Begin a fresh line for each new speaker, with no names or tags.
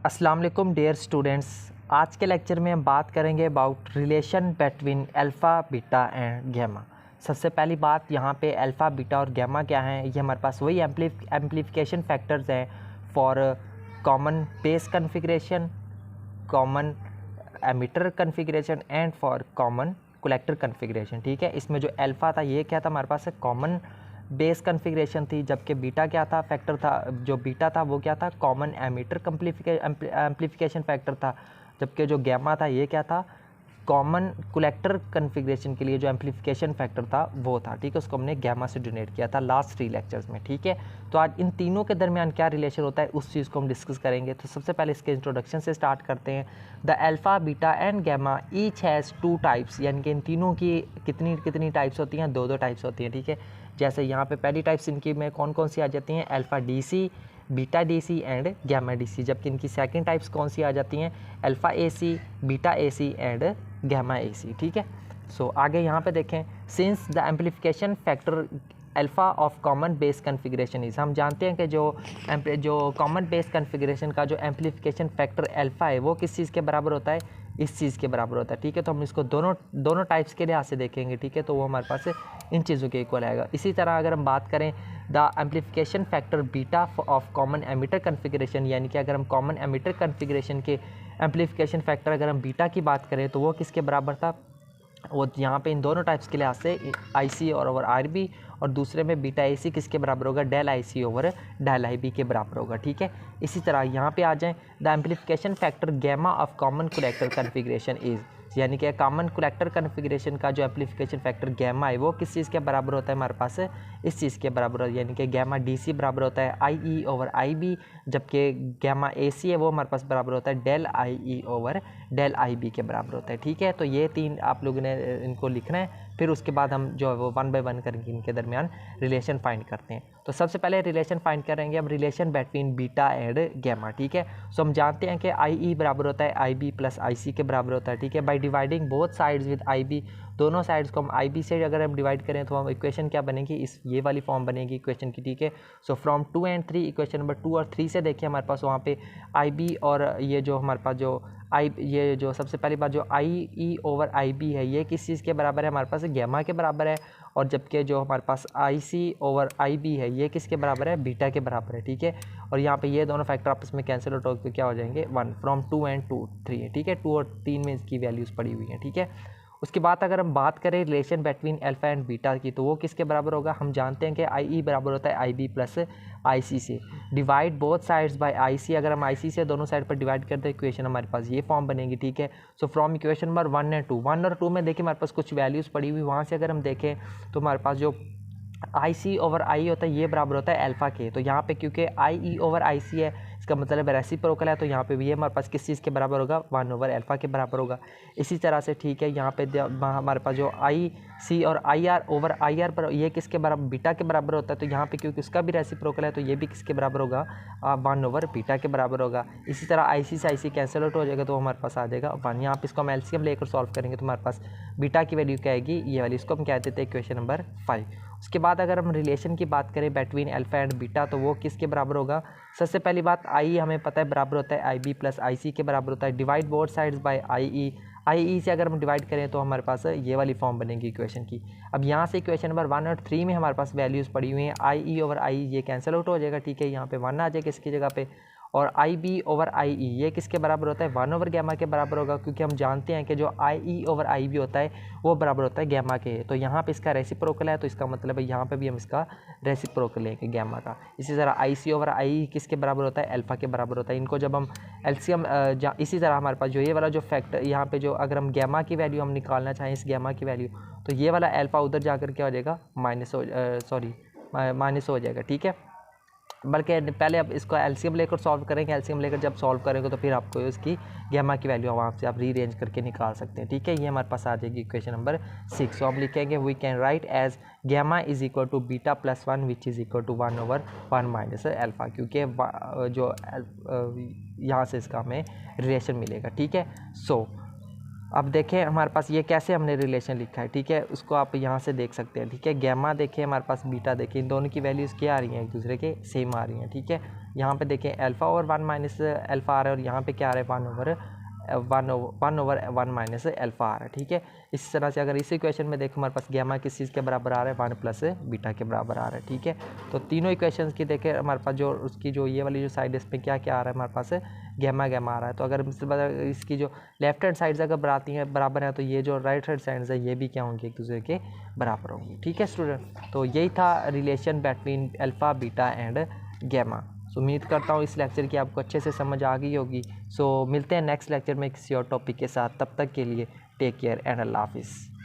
अस्सलाम वालेकुम dear students. आज के लेक्चर में हम बात करेंगे about relation between alpha beta and gamma. सबसे पहली बात यहाँ पे अल्फ़ा बीटा और गैमा क्या हैं, ये हमारे पास वही एम्प्लीफिकेशन फैक्टर्स हैं for common base configuration, common emitter configuration and for common collector configuration. ठीक है, इसमें जो अल्फ़ा था ये क्या था, हमारे पास कॉमन बेस कन्फिग्रेशन थी, जबकि बीटा क्या था, फैक्टर था, जो बीटा था वो क्या था, कॉमन एमिटर एम्प्लीफिकेशन फैक्टर था, जबकि जो गैमा था ये क्या था, कॉमन कलेक्टर कन्फिग्रेशन के लिए जो एम्प्लीफिकेशन फैक्टर था वो था। ठीक है, उसको हमने गैमा से डोनेट किया था लास्ट 3 लेक्चर्स में। ठीक है, तो आज इन तीनों के दरमियान क्या रिलेशन होता है उस चीज़ को हम डिस्कस करेंगे। तो सबसे पहले इसके इंट्रोडक्शन से स्टार्ट करते हैं। The alpha beta and gamma each has 2 types, यानी कि इन तीनों की कितनी कितनी टाइप्स होती हैं, 2 टाइप्स होती हैं। ठीक है, जैसे यहाँ पे पहली टाइप्स इनकी में कौन कौन सी आ जाती हैं, alpha DC, beta DC and gamma DC, जबकि इनकी सेकंड टाइप्स कौन सी आ जाती हैं, alpha AC, beta AC and gamma AC. ठीक है, सो आगे यहाँ पे देखें, since the amplification factor alpha of common base configuration is, हम जानते हैं कि जो कॉमन बेस कन्फिग्रेशन का जो एम्प्लीफिकेशन फैक्टर अल्फ़ा है वो किस चीज़ के बराबर होता है, इस चीज़ के बराबर होता है। ठीक है, तो हम इसको दोनों टाइप्स के लिहाज से देखेंगे। ठीक है, तो वो हमारे पास इन चीज़ों के इक्वल आएगा। इसी तरह अगर हम बात करें the amplification factor beta of common emitter configuration, यानी कि अगर हम कॉमन एमिटर कन्फिग्रेशन के एम्प्लीफिकेशन फैक्टर अगर हम बीटा की बात करें तो वो किसके बराबर था, वो यहाँ पे इन दोनों टाइप्स के लिहाज से आईसी और ओवर आरबी, और दूसरे में बीटा एसी किसके बराबर होगा, del IC over del IB के बराबर होगा। ठीक है, इसी तरह यहाँ पे आ जाएं, the amplification factor gamma of common collector configuration is, यानी कि कॉमन कलेक्टर कन्फिग्रेशन का जो एम्प्लीफिकेशन फैक्टर गैमा है वो किस चीज़ के बराबर होता है, हमारे पास इस चीज़ के बराबर होता है, यानी कि गैमा डीसी बराबर होता है आई ओवर आई बी, जबकि गैमा एसी है वो हमारे पास बराबर होता है del I over del I B के बराबर होता है। ठीक है, तो ये 3 आप लोगों ने इनको लिखना है, फिर उसके बाद हम जो है वो 1 बाय 1 करके इनके दरमियान रिलेशन फाइंड करते हैं। तो सबसे पहले रिलेशन फाइंड करेंगे हम, relation between beta and gamma. ठीक है, सो हम जानते हैं कि आई बराबर होता है आई बी प्लस आई सी के बराबर होता है। ठीक है, by dividing both sides with I B, दोनों साइड्स को हम आई बी से अगर हम डिवाइड करें तो हम इक्वेशन क्या बनेगी, इस ये वाली फॉर्म बनेगी इक्वेशन की। ठीक है, so from 2 and 3, equation number 2 और 3 से देखिए हमारे पास वहाँ पे आई बी और ये जो हमारे पास जो ये जो सबसे पहली बात जो आई ई ओवर आई बी है ये किस चीज़ के बराबर है, हमारे पास गैमा के बराबर है, और जबकि जो हमारे पास आई सी ओवर आई बी है ये किसके बराबर है, बीटा के बराबर है। ठीक है, और यहाँ पे ये दोनों फैक्टर आपस में कैंसिल आउट होकर क्या हो जाएंगे, 1 फ्रॉम 2 एंड 2 3 है। ठीक है, 2 और 3 में इसकी वैल्यूज़ पड़ी हुई हैं। ठीक है, उसके बाद अगर हम बात करें relation between alpha and beta की तो वो किसके बराबर होगा, हम जानते हैं कि आई ई बराबर होता है आई बी प्लस आई सी से, डिवाइड बोथ साइड्स बाय आई सी, अगर हम आई सी से दोनों साइड पर डिवाइड करते हैं इक्वेशन हमारे पास ये फॉर्म बनेगी। ठीक है, so from equation number 1 and 2, 1 और 2 में देखिए हमारे पास कुछ वैल्यूज़ पड़ी हुई, वहाँ से अगर हम देखें तो हमारे पास जो आई सी ओवर आई होता है ये बराबर होता है अल्फ़ा के, तो यहाँ पे क्योंकि आई ई ओवर आई सी है इसका मतलब रेसिप्रोकल है, तो यहाँ पे भी ये हमारे पास किस चीज़ के बराबर होगा, 1 ओवर अल्फ़ा के बराबर होगा। इसी तरह से ठीक है, यहाँ पे हमारे पास जो आई सी और I R over I R पर ये किसके बराबर, बीटा के बराबर होता है, तो यहाँ पे क्योंकि उसका भी रेसिप्रोकल है तो ये भी किसके बराबर होगा, 1 ओवर बीटा के बराबर होगा। इसी तरह आई सी से आई सी कैंसिल आउट हो जाएगा तो हमारे पास आ जाएगा 1। यहाँ पे इसको हम एलसीएम लेकर सॉल्व करेंगे तो हमारे पास बीटा की वैल्यू क्या आएगी, ये वाली, इसको हम कह देते हैं इक्वेशन नंबर 5। उसके बाद अगर हम रिलेशन की बात करें बिटवीन अल्फ़ा एंड बीटा तो वो किसके बराबर होगा, सबसे पहली बात आई हमें पता है बराबर होता है आई बी प्लस आई सी के बराबर होता है, डिवाइड बोथ साइड्स बाय आई ई से अगर हम डिवाइड करें तो हमारे पास ये वाली फॉर्म बनेगी इक्वेशन की। अब यहाँ से इक्वेशन नंबर 1 और 3 में हमारे पास वैल्यूज़ पड़ी हुई हैं, आई ई ओवर आई ये कैंसिल आउट हो जाएगा। ठीक है, यहाँ पे 1 आ जाएगा इसकी जगह पे, और आई बी ओवर आई ई ये किसके बराबर होता है, 1 ओवर गैमा के बराबर होगा, क्योंकि हम जानते हैं कि जो आई ई ओवर आई बी होता है वो बराबर होता है गैमा के। तो यहाँ पे इसका रेसिप्रोकल है, तो इसका मतलब है यहाँ पे भी हम इसका रेसिप्रोकल लेंगे गैमा का। इसी तरह आई सी ओवर आई किसके बराबर होता है, अल्फ़ा के बराबर होता है। इनको जब हम एलसीएम इसी तरह हमारे पास जो ये वाला जो फैक्टर यहाँ पे जो अगर हम गैमा की वैल्यू हम निकालना चाहें इस गैमा की वैल्यू, तो ये वाला अल्फ़ा उधर जाकर क्या हो जाएगा, माइनस हो जाएगा। ठीक है, बल्कि पहले अब इसको एलसीएम लेकर सॉल्व करेंगे, एलसीएम लेकर जब सॉल्व करेंगे तो फिर आपको इसकी गैमा की वैल्यू वहाँ से आप रीअरेंज करके निकाल सकते हैं। ठीक है, ये हमारे पास आ जाएगी इक्वेशन नंबर 6। तो हम लिखेंगे we can write as gamma is equal to beta plus 1 which is equal to 1 over 1 minus alpha, क्योंकि जो यहाँ से इसका हमें रिलेशन मिलेगा। ठीक है, सो अब देखें हमारे पास ये कैसे हमने रिलेशन लिखा है। ठीक है, उसको आप यहाँ से देख सकते हैं। ठीक है, गैमा देखें, हमारे पास बीटा देखें, इन दोनों की वैल्यूज़ क्या आ रही हैं, एक दूसरे के सेम आ रही हैं। ठीक है, यहाँ पे देखें अल्फ़ा और 1 माइनस अल्फ़ा आ रहा है और यहाँ पे क्या आ रहा है 1 माइनस अल्फ़ा आ रहा है। ठीक है, इस तरह से अगर इसी इक्वेशन में देखो हमारे पास गैमा किस चीज़ के बराबर आ रहा है 1 प्लस बीटा के बराबर आ रहा है। ठीक है, तो तीनों इक्वेशंस की देखें हमारे पास जो उसकी जो ये वाली जो साइड है इसमें क्या क्या आ रहा है हमारे पास गैमा आ रहा है। तो अगर इसकी जो लेफ्ट हैंड साइड्स अगर बराबर है तो ये जो राइट हैंड साइड्स है ये भी क्या होंगी एक दूसरे के बराबर होंगी। ठीक है स्टूडेंट, तो यही था relation between alpha beta and gamma. So उम्मीद करता हूँ इस लेक्चर की आपको अच्छे से समझ आ गई होगी। सो मिलते हैं नेक्स्ट लेक्चर में किसी और टॉपिक के साथ, तब तक के लिए टेक केयर एंड अल्लाह हाफिज़।